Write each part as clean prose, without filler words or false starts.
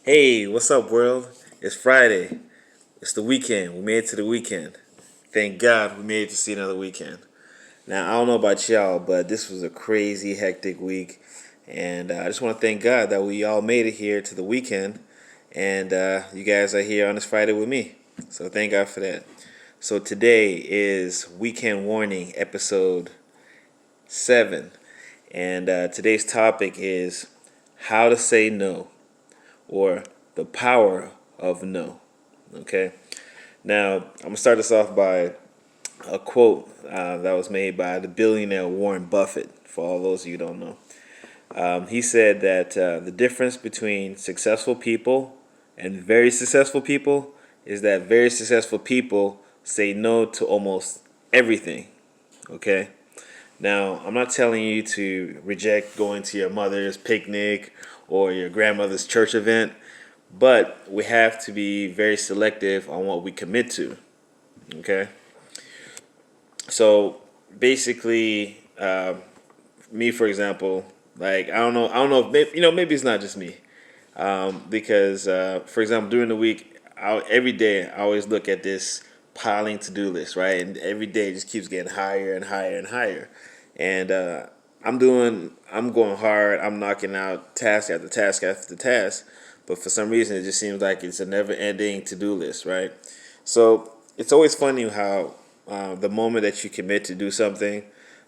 Hey, what's up, world? It's Friday. It's the weekend. We made it to the weekend. Thank God we made it to see another weekend. Now, I don't know about y'all, but this was a crazy, hectic week. And I just want to thank God that we all made it here to the weekend. And you guys are here on this Friday with me. So thank God for that. So today is Weekend Warning, episode 7. And today's topic is how to say no, or the power of no. Okay. Now, I'm going to start this off by a quote that was made by the billionaire Warren Buffett, for all those of you who don't know. He said that the difference between successful people and very successful people is that very successful people say no to almost everything. Okay? Now, I'm not telling you to reject going to your mother's picnic or your grandmother's church event, but we have to be very selective on what we commit to. Okay? So basically, me for example, like I don't know, if maybe it's not just me, because for example, during the week, every day I always look at this piling to do list, right, and every day it just keeps getting higher and higher and higher, and I'm going hard, I'm knocking out task after task after task, but for some reason it just seems like it's a never ending to do list, right? So it's always funny how the moment that you commit to do something,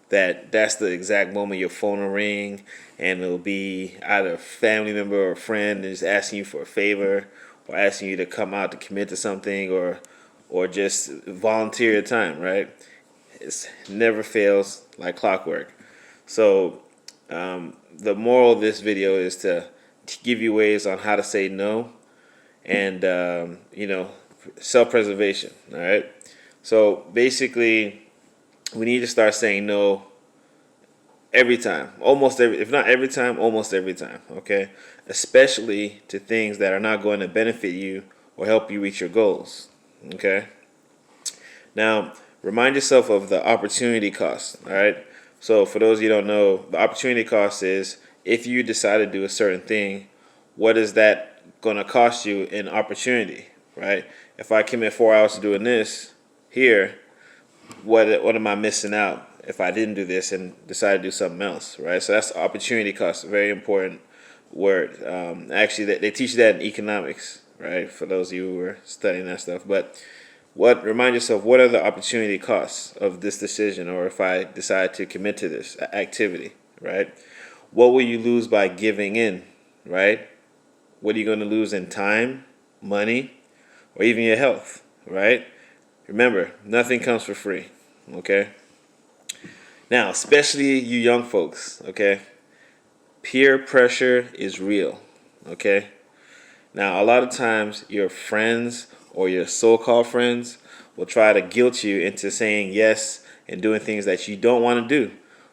that's the exact moment your phone will ring, and it'll be either a family member or a friend is asking you for a favor, or asking you to come out to commit to something, or just volunteer your time, right? It never fails like clockwork. So the moral of this video is to give you ways on how to say no, and self-preservation. All right. So basically, we need to start saying no every time, almost every, if not every time, almost every time. Okay, especially to things that are not going to benefit you or help you reach your goals. Okay. Now, remind yourself of the opportunity cost. All right. So for those of you who don't know, the opportunity cost is if you decide to do a certain thing, what is that going to cost you in opportunity, right? If I commit 4 hours to doing this here, what am I missing out if I didn't do this and decide to do something else, right? So that's opportunity cost, a very important word. Actually, they teach you that in economics, right? For those of you who are studying that stuff, but remind yourself, what are the opportunity costs of this decision, or if I decide to commit to this activity, right? What will you lose by giving in, right? What are you going to lose in time, money, or even your health, right? Remember, nothing comes for free, okay? Now, especially you young folks, okay? Peer pressure is real, okay? Now, a lot of times your friends or your so-called friends will try to guilt you into saying yes and doing things that you don't want to do,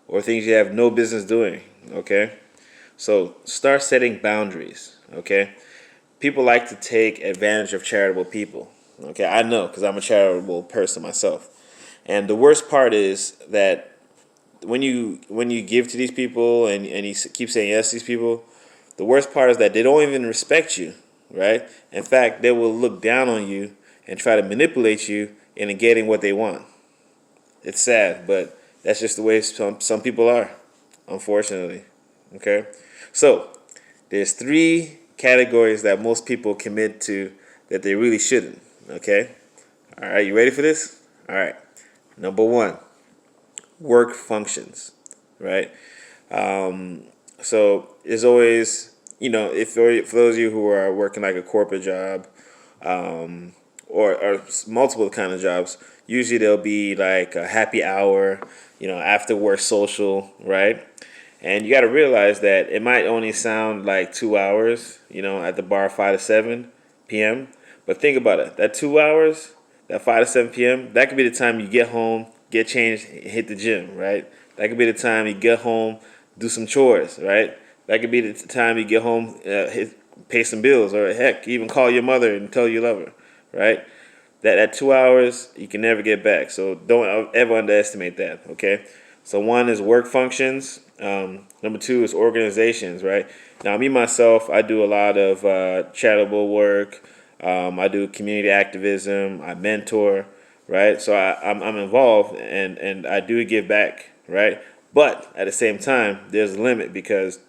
or things you have no business doing, okay? So start setting boundaries, okay? People like to take advantage of charitable people, okay? I know, because I'm a charitable person myself. And the worst part is that when you give to these people, and you keep saying yes to these people, the worst part is that they don't even respect you, right? In fact, they will look down on you and try to manipulate you into getting what they want. It's sad, but that's just the way some people are, unfortunately. Okay? So, there's 3 categories that most people commit to that they really shouldn't. Okay? All right, you ready for this? All right. Number 1, work functions, right? So it's always, if for those of you who are working like a corporate job, or multiple kind of jobs, usually there'll be like a happy hour, after work social, right? And you got to realize that it might only sound like 2 hours, at the bar 5 to 7 p.m. But think about it. That 2 hours, that 5 to 7 p.m., that could be the time you get home, get changed, hit the gym, right? That could be the time you get home, do some chores, right? That could be the time you get home, pay some bills, or heck, even call your mother and tell you love her, right? That 2 hours you can never get back. So don't ever underestimate that. Okay. So 1 is work functions. Number 2 is organizations. Right. Now, me myself, I do a lot of charitable work. I do community activism. I mentor, right? So I'm involved, and I do give back, right? But at the same time, there's a limit because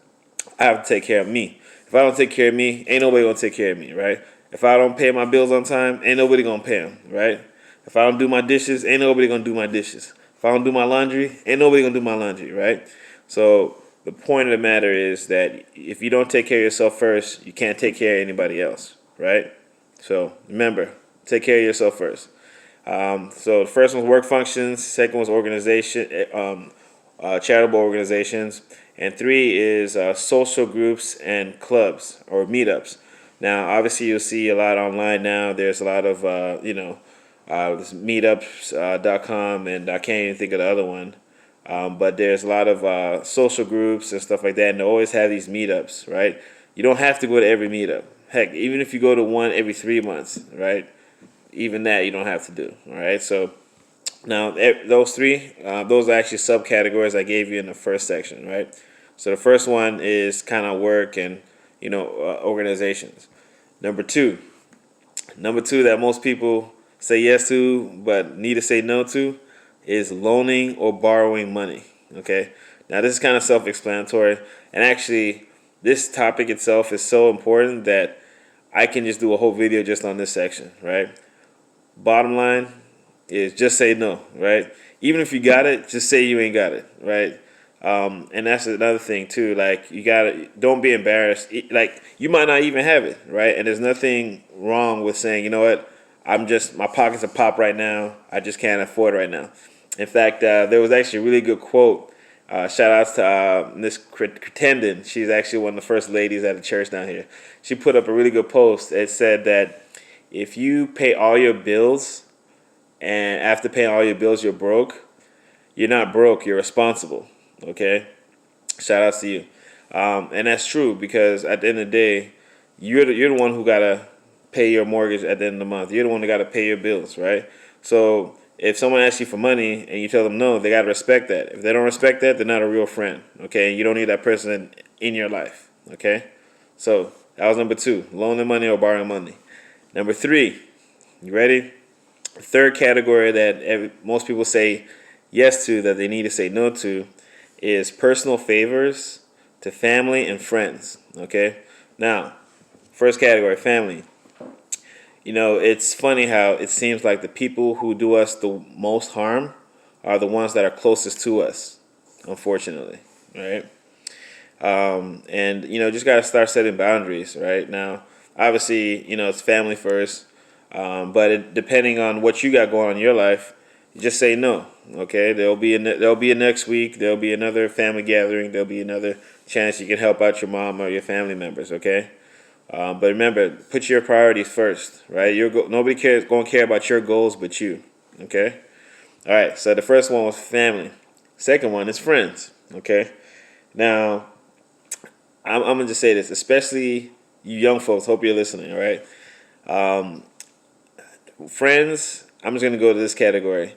I have to take care of me. If I don't take care of me, ain't nobody gonna take care of me, right? If I don't pay my bills on time, ain't nobody gonna pay them, right? If I don't do my dishes, ain't nobody gonna do my dishes. If I don't do my laundry, ain't nobody gonna do my laundry, right? So the point of the matter is that if you don't take care of yourself first, you can't take care of anybody else, right? So remember, take care of yourself first. So the first one's work functions. Second one's charitable organizations, and three is social groups and clubs or meetups. Now, obviously, you'll see a lot online now. There's a lot of this meetups.com, and I can't even think of the other one. But there's a lot of social groups and stuff like that, and they always have these meetups, right? You don't have to go to every meetup. Heck, even if you go to one every 3 months, right? Even that you don't have to do, all right? So now those three, those are actually subcategories I gave you in the first section, right? So the first one is kind of work and organizations. Number two that most people say yes to but need to say no to is loaning or borrowing money. Okay, now this is kind of self-explanatory, and actually, this topic itself is so important that I can just do a whole video just on this section, right? Bottom line is just say no, right? Even if you got it, just say you ain't got it, right? And that's another thing too. Like don't be embarrassed. Like you might not even have it, right? And there's nothing wrong with saying, you know what, my pockets are popped right now. I just can't afford it right now. In fact, there was actually a really good quote. Shout outs to Miss Crittenden. She's actually one of the first ladies at the church down here. She put up a really good post. It said that if you pay all your bills and after paying all your bills you're broke, you're not broke, you're responsible. Okay? Shout outs to you. And that's true because at the end of the day, you're the one who got to pay your mortgage at the end of the month. You're the one who got to pay your bills, right? So if someone asks you for money and you tell them no, they got to respect that. If they don't respect that, they're not a real friend, okay? You don't need that person in your life, okay? So that was number two, loaning money or borrowing money. Number three, you ready? The third category that most people say yes to that they need to say no to is personal favors to family and friends, okay? Now, first category, family. It's funny how it seems like the people who do us the most harm are the ones that are closest to us, unfortunately, right? Just got to start setting boundaries, right? Now, obviously, it's family first, but depending on what you got going on in your life, you just say no, okay? There'll be a next week, there'll be another family gathering, there'll be another chance you can help out your mom or your family members, okay? But remember, put your priorities first, right? Nobody going to care about your goals but you, okay? All right, so the first one was family. Second one is friends, okay? Now, I'm going to just say this, especially you young folks, hope you're listening, all right? Friends, I'm just going to go to this category.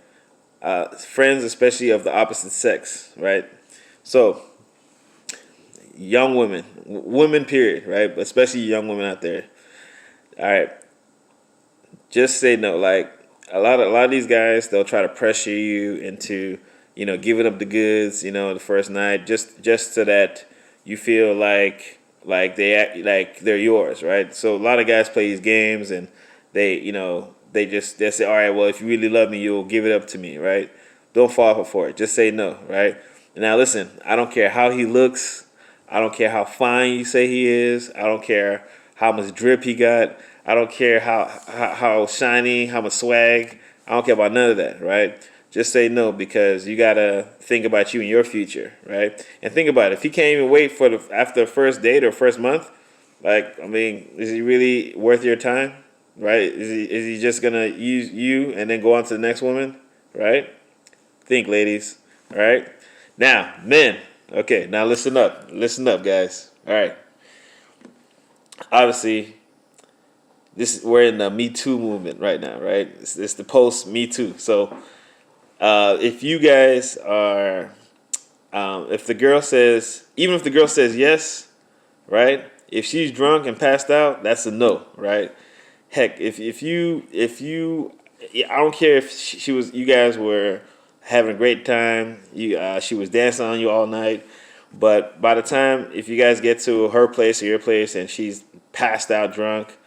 Friends, especially of the opposite sex, right? So, young women period, right? But especially young women out there. All right, just say no. Like a lot of these guys, they'll try to pressure you into, giving up the goods, the first night, just so that you feel like they act like they're yours, right? So a lot of guys play these games and they say, all right, well, if you really love me, you'll give it up to me, right? Don't fall for it. Just say no, right? And now listen, I don't care how he looks. I don't care how fine you say he is. I don't care how much drip he got. I don't care how shiny, how much swag. I don't care about none of that, right? Just say no because you got to think about you and your future, right? And think about it. If he can't even wait for after the first date or first month, is he really worth your time, right? Is he just going to use you and then go on to the next woman, right? Think, ladies, all right? Now, men. Okay, now listen up. Listen up, guys. All right. Obviously, we're in the Me Too movement right now, right? It's the post Me Too. So, if you guys are, if the girl says yes, right? If she's drunk and passed out, that's a no, right? Heck, if you, I don't care if she was, you guys were having a great time. She was dancing on you all night, but by the time if you guys get to her place or your place and she's passed out drunk,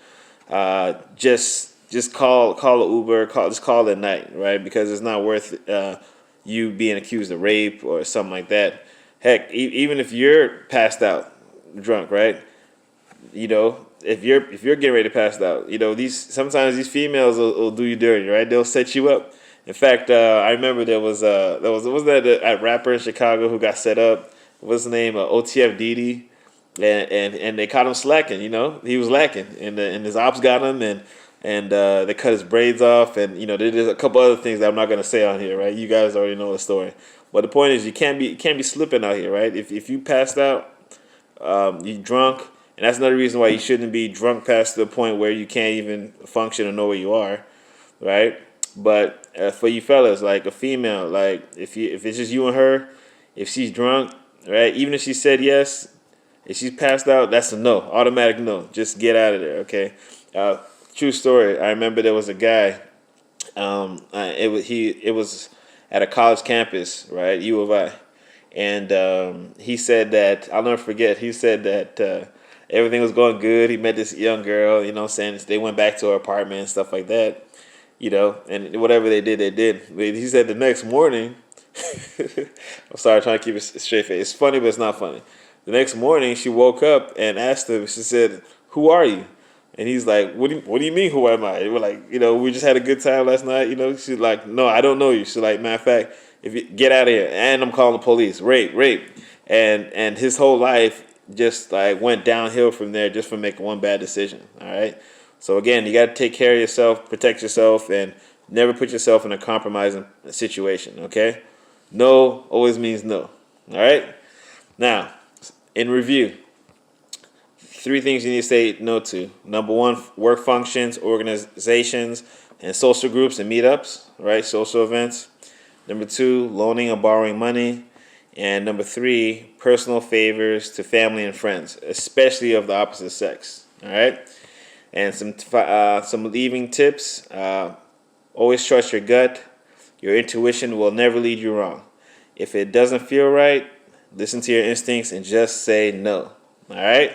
just call an Uber, just call it a night, right? Because it's not worth you being accused of rape or something like that. Heck, even if you're passed out drunk, right? You know, if you're getting ready to pass out, you know, these females will do you dirty, right? They'll set you up. In fact, I remember was that a rapper in Chicago who got set up. What's his name? OTF Didi, and they caught him slacking. You know, he was lacking, and his ops got him, and they cut his braids off, and you know, there's a couple other things that I'm not gonna say on here, right? You guys already know the story. But the point is, you can't be slipping out here, right? If you passed out, you drunk, and that's another reason why you shouldn't be drunk past the point where you can't even function or know where you are, right? But for you fellas, like a female, like if it's just you and her, if she's drunk, right? Even if she said yes, if she's passed out, that's a no, automatic no. Just get out of there, okay? True story. I remember there was a guy. It was at a college campus, right? U of I, and he said that I'll never forget. He said that everything was going good. He met this young girl. You know, what I'm saying they went back to her apartment and stuff like that. You know, and whatever they did, they did. But he said the next morning. I'm sorry, I'm trying to keep it straight face. It's funny, but it's not funny. The next morning, she woke up and asked him. She said, "Who are you?" And he's like, "What do you mean? Who am I?" And we're like, you know, we just had a good time last night. You know, she's like, "No, I don't know you." She's like, "Matter of fact, if you get out of here," and I'm calling the police. Rape, and his whole life just like went downhill from there, just from making one bad decision. All right. So again, you got to take care of yourself, protect yourself, and never put yourself in a compromising situation. Okay. No always means no. All right. Now, in review, 3 things you need to say no to. Number 1, work functions, organizations, and social groups and meetups, right? Social events. Number 2, loaning or borrowing money. And number 3, personal favors to family and friends, especially of the opposite sex. All right. And some leaving tips. Always trust your gut. Your intuition will never lead you wrong. If it doesn't feel right, listen to your instincts and just say no. All right?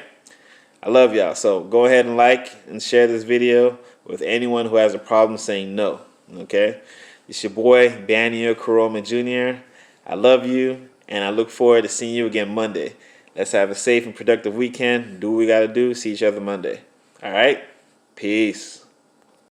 I love y'all. So go ahead and like and share this video with anyone who has a problem saying no. Okay? It's your boy, Banio Koroma Jr. I love you, and I look forward to seeing you again Monday. Let's have a safe and productive weekend. Do what we got to do. See each other Monday. All right? Peace.